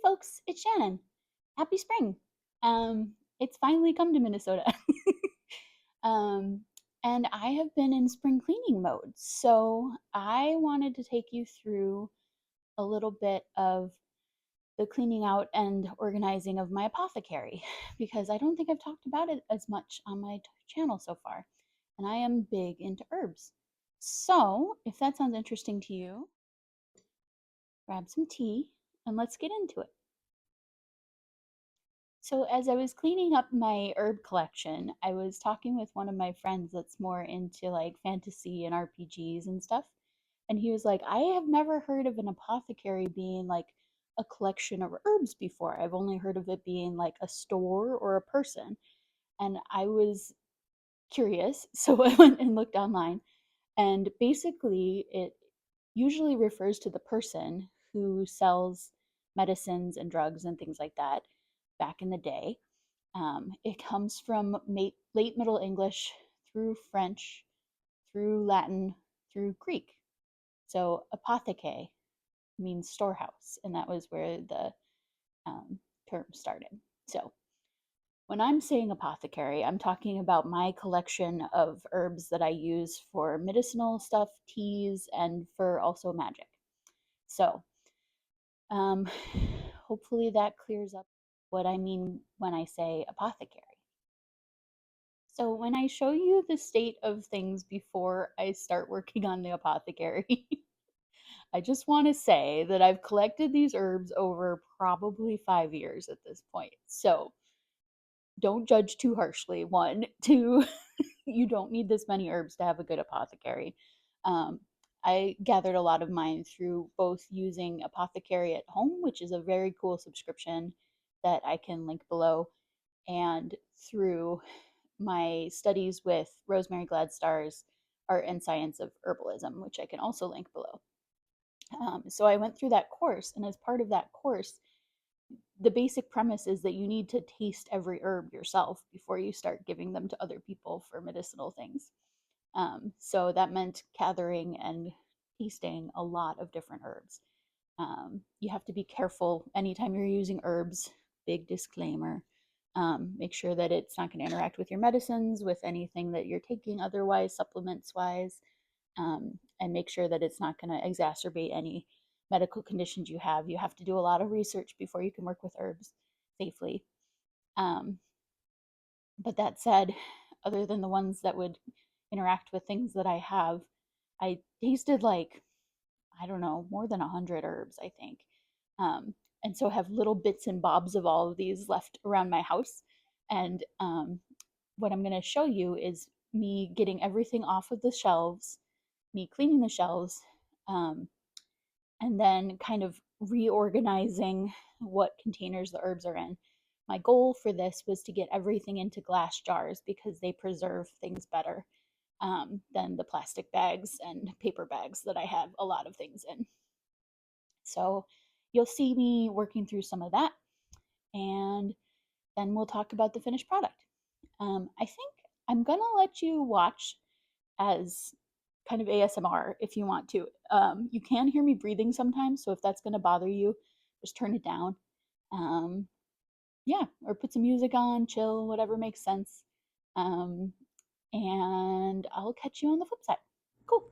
folks, it's Shannon. Happy spring. It's finally come to Minnesota. um, and I have been in spring cleaning mode. So I wanted to take you through a little bit of the cleaning out and organizing of my apothecary because I don't think I've talked about it as much on my channel so far. And I am big into herbs. So if that sounds interesting to you, grab some tea and let's get into it. So, as I was cleaning up my herb collection, I was talking with one of my friends that's more into like fantasy and RPGs and stuff. And he was like, I have never heard of an apothecary being like a collection of herbs before. I've only heard of it being like a store or a person. And I was curious. So I went and looked online. And basically, it usually refers to the person who sells medicines and drugs and things like that back in the day. It comes from late Middle English through French, through Latin, through Greek. So apotheke means storehouse, and that was where the term started. So when I'm saying apothecary, I'm talking about my collection of herbs that I use for medicinal stuff, teas, and for also magic. So um, hopefully that clears up what I mean when I say apothecary. So when I show you the state of things before I start working on the apothecary, I just want to say that I've collected these herbs over probably 5 years at this point. So don't judge too harshly. One, two, you don't need this many herbs to have a good apothecary. Um, I gathered a lot of mine through both using Apothecary at Home, which is a very cool subscription that I can link below, and through my studies with Rosemary Gladstar's Art and Science of Herbalism, which I can also link below. So I went through that course, and as part of that course, the basic premise is that you need to taste every herb yourself before you start giving them to other people for medicinal things. So that meant gathering and tasting a lot of different herbs. You have to be careful anytime you're using herbs. Big disclaimer. Make sure that it's not going to interact with your medicines, with anything that you're taking otherwise, supplements wise, and make sure that it's not going to exacerbate any medical conditions you have. You have to do a lot of research before you can work with herbs safely. Um, but that said, other than the ones that would interact with things that I have, I tasted like, I don't know, more than 100 herbs, I think. And so have little bits and bobs of all of these left around my house. And what I'm going to show you is me getting everything off of the shelves, me cleaning the shelves, um, and then kind of reorganizing what containers the herbs are in. My goal for this was to get everything into glass jars because they preserve things better than the plastic bags and paper bags that I have a lot of things in. So you'll see me working through some of that, and then we'll talk about the finished product. I think I'm gonna let you watch as kind of ASMR if you want to. You can hear me breathing sometimes, so if that's gonna bother you, just turn it down. Um, yeah, or put some music on, chill, whatever makes sense. Um, and I'll catch you on the flip side. Cool.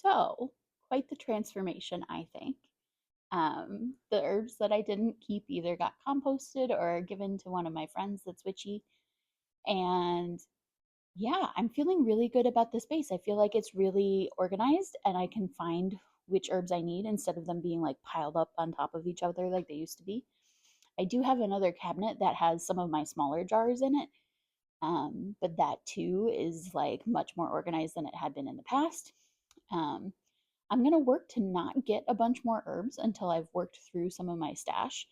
So, quite the transformation, I think. The herbs that I didn't keep either got composted or given to one of my friends that's witchy. And yeah, I'm feeling really good about the space. I feel like it's really organized and I can find which herbs I need instead of them being like piled up on top of each other like they used to be. I do have another cabinet that has some of my smaller jars in it, but that too is like much more organized than it had been in the past. Um, I'm going to work to not get a bunch more herbs until I've worked through some of my stash.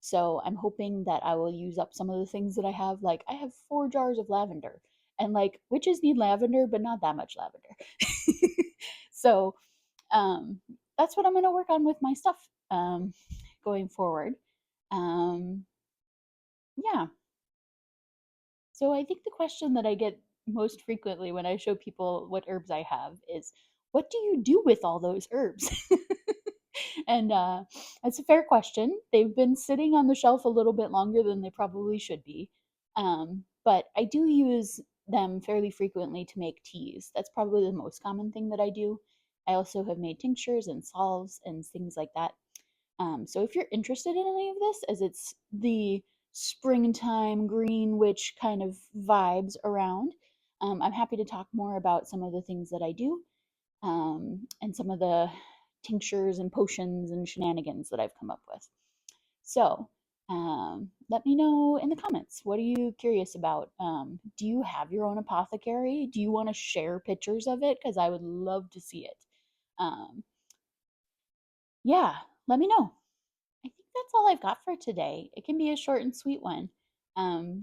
So I'm hoping that I will use up some of the things that I have. Like I have 4 jars of lavender, and like witches need lavender, but not that much lavender. So um, that's what I'm going to work on with my stuff going forward. Um, yeah. So I think the question that I get most frequently when I show people what herbs I have is, what do you do with all those herbs? And That's a fair question. They've been sitting on the shelf a little bit longer than they probably should be. But I do use them fairly frequently to make teas. That's probably the most common thing that I do. I also have made tinctures and salves and things like that. So if you're interested in any of this, as it's the springtime green witch kind of vibes around, I'm happy to talk more about some of the things that I do and some of the tinctures and potions and shenanigans that I've come up with. So let me know in the comments. What are you curious about? Do you have your own apothecary? Do you want to share pictures of it? Because I would love to see it. Um, yeah, let me know. I think that's all I've got for today. It can be a short and sweet one.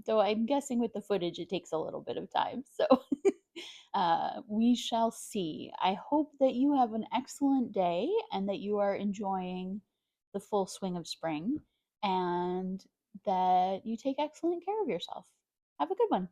Though I'm guessing with the footage it takes a little bit of time. So we shall see. I hope that you have an excellent day and that you are enjoying the full swing of spring and that you take excellent care of yourself. Have a good one.